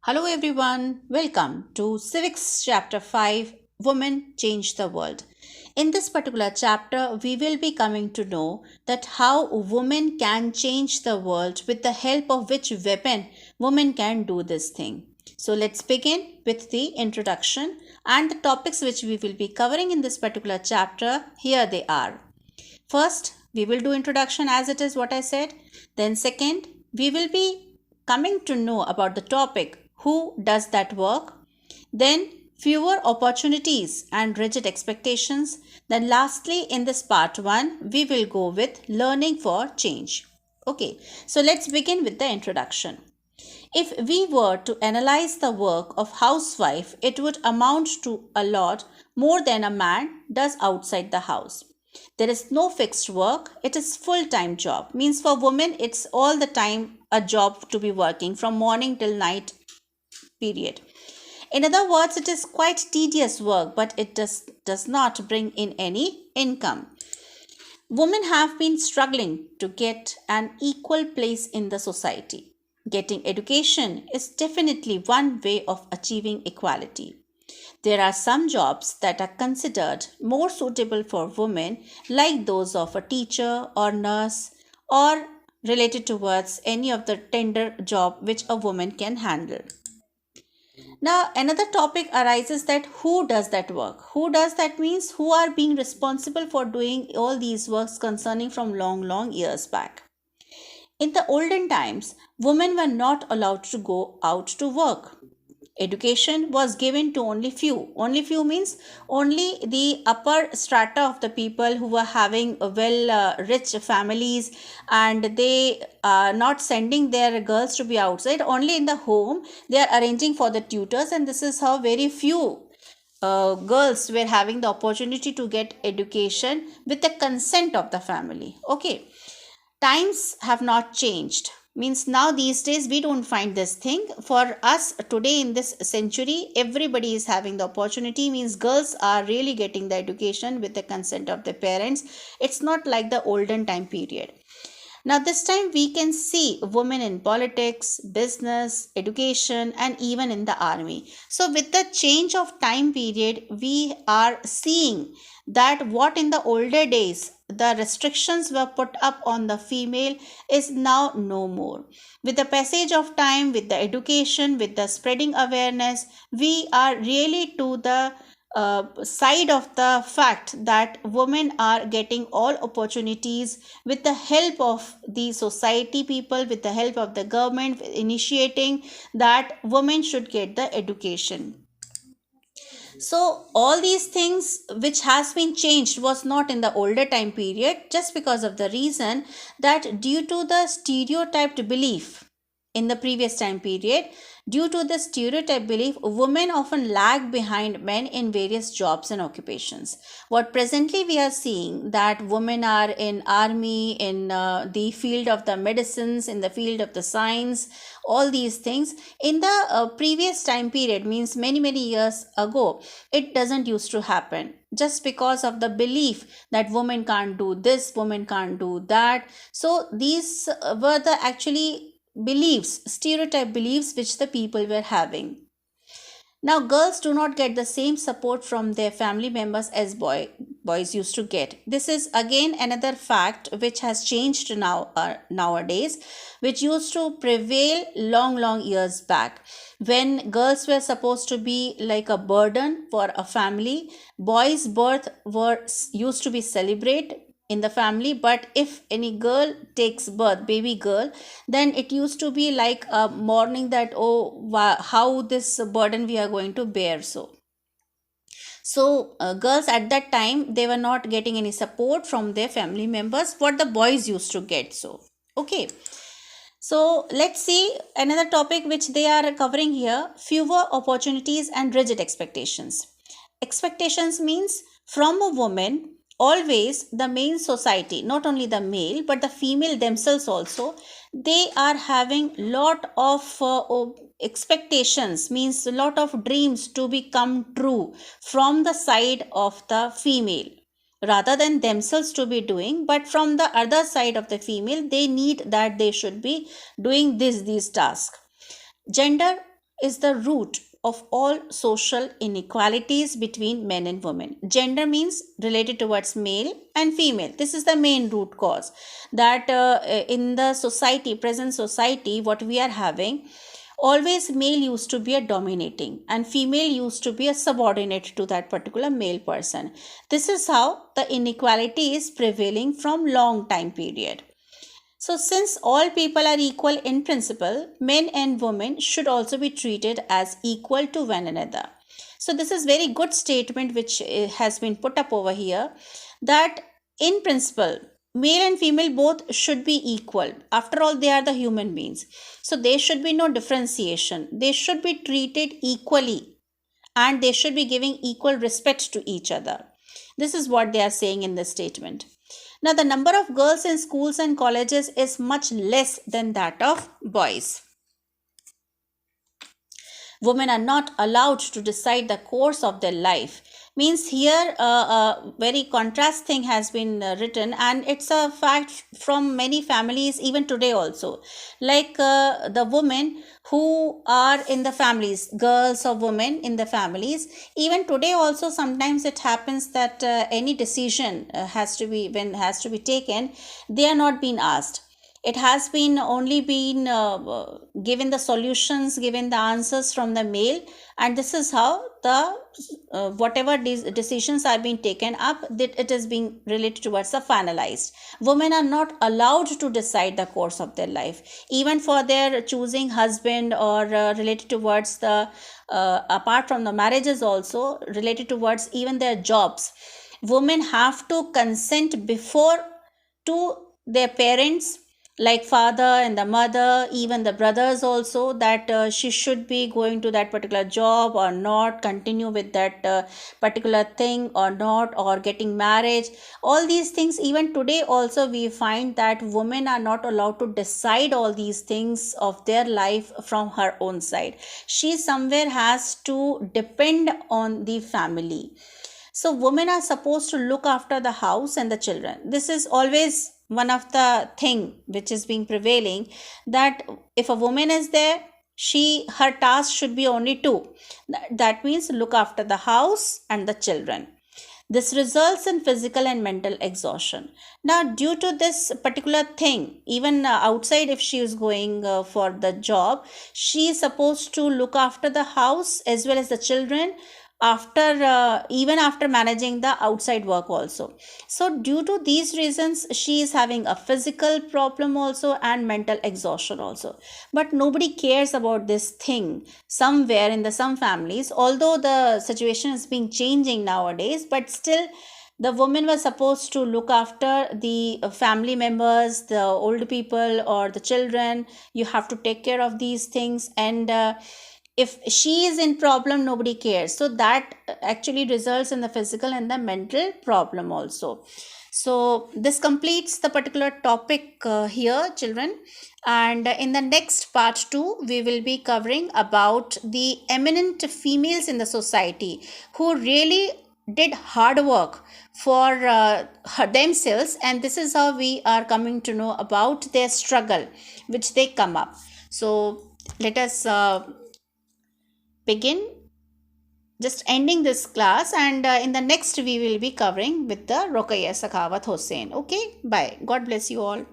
Hello everyone, welcome to Civics Chapter 5 Women Change the World. In this particular chapter, we will be coming to know that how women can change the world with the help of which weapon women can do this thing. So let's begin with the introduction and the topics which we will be covering in this particular chapter. Here they are. First, we will do introduction as it is what I said. Then second, we will be coming to know about the topic who does that work. Then fewer opportunities and rigid expectations. Then lastly in this part 1, we will go with learning for change. Okay, so let's begin with the introduction. If we were to analyze the work of housewife, it would amount to a lot more than a man does outside the house. There is no fixed work, it is full-time job. Means for women it's all the time a job to be working from morning till night period. In other words, it is quite tedious work, but it does not bring in any income. Women have been struggling to get an equal place in the society. Getting education is definitely one way of achieving equality. There are some jobs that are considered more suitable for women, like those of a teacher or nurse, or related towards any of the tender job which a woman can handle. Now, another topic arises that who does that work? Who does that means who are being responsible for doing all these works concerning from long years back. In the olden times, women were not allowed to go out to work. Education was given to only few. Only few means only the upper strata of the people who were having rich families, and they are not sending their girls to be outside. Only in the home they are arranging for the tutors, and this is how very few girls were having the opportunity to get education with the consent of the family. Okay, times have not changed. Means now these days we don't find this thing. For us today in this century, everybody is having the opportunity. Means girls are really getting the education with the consent of their parents. It's not like the olden time period. Now, this time we can see women in politics, business, education, and even in the army. So, with the change of time period, we are seeing that what in the older days the restrictions were put up on the female is now no more. With the passage of time, with the education, with the spreading awareness, we are really to the side of the fact that women are getting all opportunities with the help of the society people, with the help of the government initiating that women should get the education. So all these things which has been changed was not in the older time period, just because of the reason that due to the stereotyped belief in the previous time period, due to the stereotype belief, women often lag behind men in various jobs and occupations. What presently we are seeing that women are in army, in the field of the medicines, in the field of the science, all these things in the previous time period, means many years ago, it doesn't used to happen, just because of the belief that women can't do this, women can't do that. So these were the actually beliefs, stereotype beliefs which the people were having. Now, girls do not get the same support from their family members as boys used to get. This is again another fact which has changed now nowadays, which used to prevail long years back. When girls were supposed to be like a burden for a family, boys' birth were used to be celebrated in the family, but if any girl takes birth, baby girl, then it used to be like a mourning that, oh wow, how this burden we are going to bear. So girls at that time, they were not getting any support from their family members what the boys used to get. So okay, so let's see another topic which they are covering here: fewer opportunities and rigid expectations. Expectations means from a woman, always the male society, not only the male but the female themselves also, they are having lot of expectations, means a lot of dreams to become true from the side of the female, rather than themselves to be doing, but from the other side of the female, they need that they should be doing these tasks. Gender is the root of all social inequalities between men and women. Gender means related towards male and female. This is the main root cause that in the society, present society, what we are having, always male used to be a dominating and female used to be a subordinate to that particular male person. This is how the inequality is prevailing from long time period. So, since all people are equal in principle, men and women should also be treated as equal to one another. So, this is very good statement which has been put up over here, that in principle, male and female both should be equal. After all, they are the human beings. So, there should be no differentiation. They should be treated equally and they should be giving equal respect to each other. This is what they are saying in this statement. Now, the number of girls in schools and colleges is much less than that of boys. Women are not allowed to decide the course of their life. Means here a very contrast thing has been written, and it's a fact from many families even today also. Like the women who are in the families, girls or women in the families, even today also sometimes it happens that any decision has to be taken, they are not being asked. It has been only been given the solutions, given the answers from the male, and this is how the whatever decisions are being taken up, that it is being related towards the finalized. Women are not allowed to decide the course of their life, even for their choosing husband, or related towards the apart from the marriages, also related towards even their jobs. Women have to consent before to their parents, like father and the mother, even the brothers also, that she should be going to that particular job or not, continue with that particular thing or not, or getting married. All these things, even today also we find that women are not allowed to decide all these things of their life from her own side. She somewhere has to depend on the family. So women are supposed to look after the house and the children. This is always one of the thing which is being prevailing, that if a woman is there, her task should be only two. That means look after the house and the children. This results in physical and mental exhaustion. Now, due to this particular thing, even outside, if she is going for the job, she is supposed to look after the house as well as the children, after even after managing the outside work also. So due to these reasons, she is having a physical problem also and mental exhaustion also. But nobody cares about this thing somewhere in the some families, although the situation is being changing nowadays, but still the women were supposed to look after the family members, the old people or the children. You have to take care of these things, and if she is in problem, nobody cares. So that actually results in the physical and the mental problem also. So this completes the particular topic here, children. And in the next part 2, we will be covering about the eminent females in the society who really did hard work for themselves, and this is how we are coming to know about their struggle which they come up. So let us begin just ending this class, and in the next we will be covering with the Rokeya Sakhawat Hossain. Okay, bye. God bless you all.